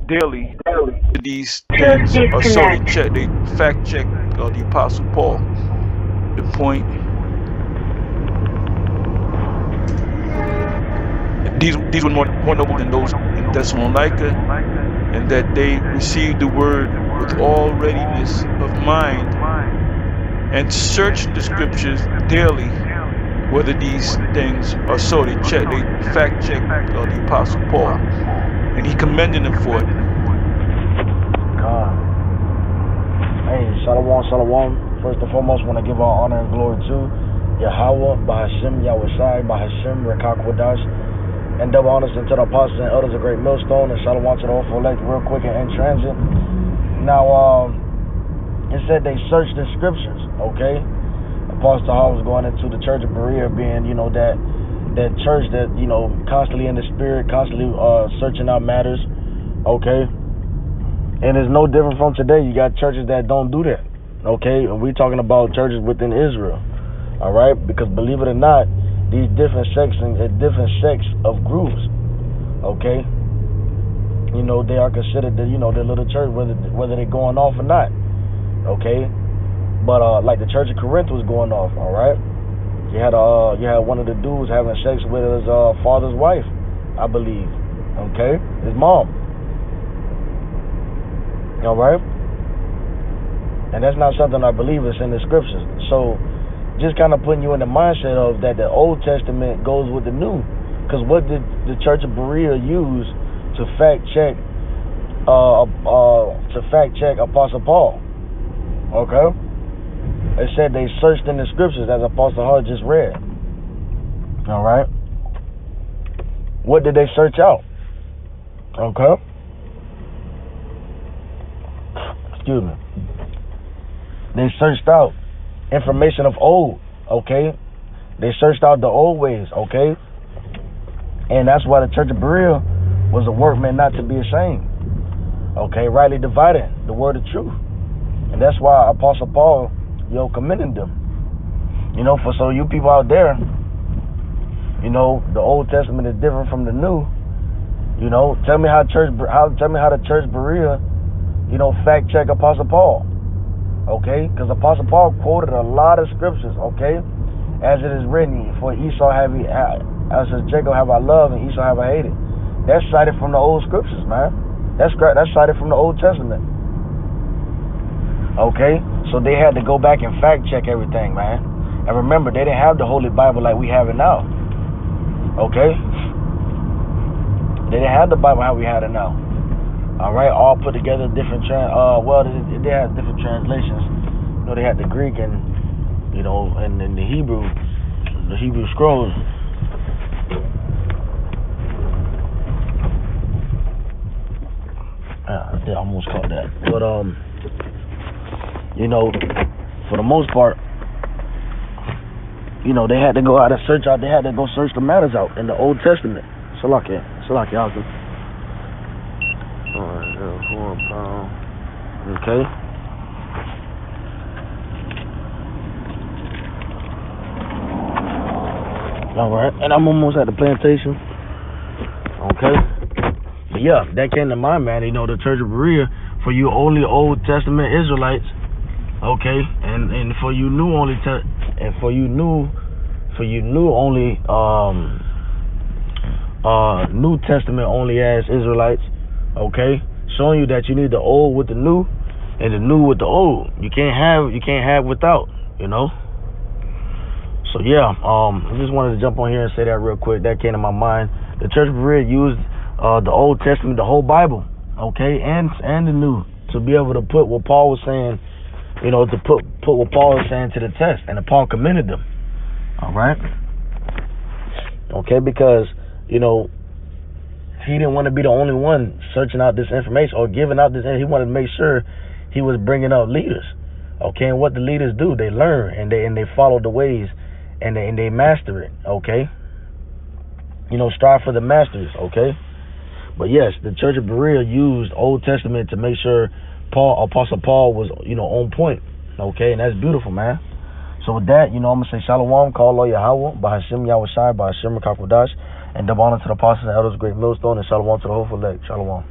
daily. These things are so they fact check the Apostle Paul. The point, these were more noble than those in Thessalonica, and that they received the word with all readiness of mind, and search the scriptures daily whether these things are so. They fact check the Apostle Paul, and he commended them for it. Hey, Shalom, Shalom. First and foremost, want to give all honor and glory to Yahawah, Bahashim, Yahawashi, Bahashim, Rekakwadash, and double honors unto the apostles and elders of Great Millstone, and Shalom to the whole elect, real quick and in transit. Now, it said they searched the scriptures, okay? Apostle Hall was going into the church of Berea, being, that church that, constantly in the spirit, constantly searching out matters, okay? And it's no different from today. You got churches that don't do that, okay? And we're talking about churches within Israel, all right? Because believe it or not, these different sects of groups, okay? They are considered the little church, whether they're going off or not, okay? But like the Church of Corinth was going off, all right? You had one of the dudes having sex with his father's wife, I believe, okay? His mom. All right? And that's not something I believe is in the scriptures. So just kind of putting you in the mindset of that the Old Testament goes with the New. Because what did the Church of Berea use to fact check Apostle Paul? Okay? They said they searched in the scriptures, as Apostle Hall just read. All right? What did they search out? Okay? Excuse me. They searched out information of old, okay? They searched out the old ways, okay? And that's why the Church of Berea was a workman not to be ashamed, okay? Rightly dividing the word of truth. And that's why Apostle Paul, commended them. For so you people out there, the Old Testament is different from the New. Tell me how the Church Berea, fact check Apostle Paul, okay? Because Apostle Paul quoted a lot of scriptures, okay? As it is written, for Esau as Jacob have I loved and Esau have I hated. That's cited from the old scriptures, man. That's cited from the Old Testament, okay? So they had to go back and fact check everything, man. And remember, they didn't have the Holy Bible like we have it now, okay? They didn't have the Bible how we have it now. All right, all put together different they had different translations. They had the Greek and and the Hebrew scrolls. I almost caught that. But for the most part, they had to go out and search out. They had to go search the matters out in the Old Testament. Salakia, Yaakov. Okay. All right, and I'm almost at the plantation. Okay. But yeah, that came to mind, man. The Church of Berea, for you only Old Testament Israelites, okay, and for you new only New Testament only as Israelites, okay, showing you that you need the old with the new and the new with the old. You can't have without, So yeah, I just wanted to jump on here and say that real quick. That came to my mind. The Church of Berea used the Old Testament, the whole Bible, okay, and the New, to be able to put what Paul was saying, to put what Paul was saying to the test, and Paul commended them. All right, okay, because he didn't want to be the only one searching out this information or giving out this. He wanted to make sure he was bringing up leaders, okay, and what the leaders do, they learn and they follow the ways and they master it, okay. Strive for the masters, okay. But yes, the Church of Berea used Old Testament to make sure Apostle Paul was, on point, okay, and that's beautiful, man. So with that, I'm gonna say Shalom, call Lord Yahawah, Bahashim Yahawashi, Bahashim Rekakwadash, and double honor to the apostles and elders of Great Millstone, and Shalom to the whole elect. Shalom.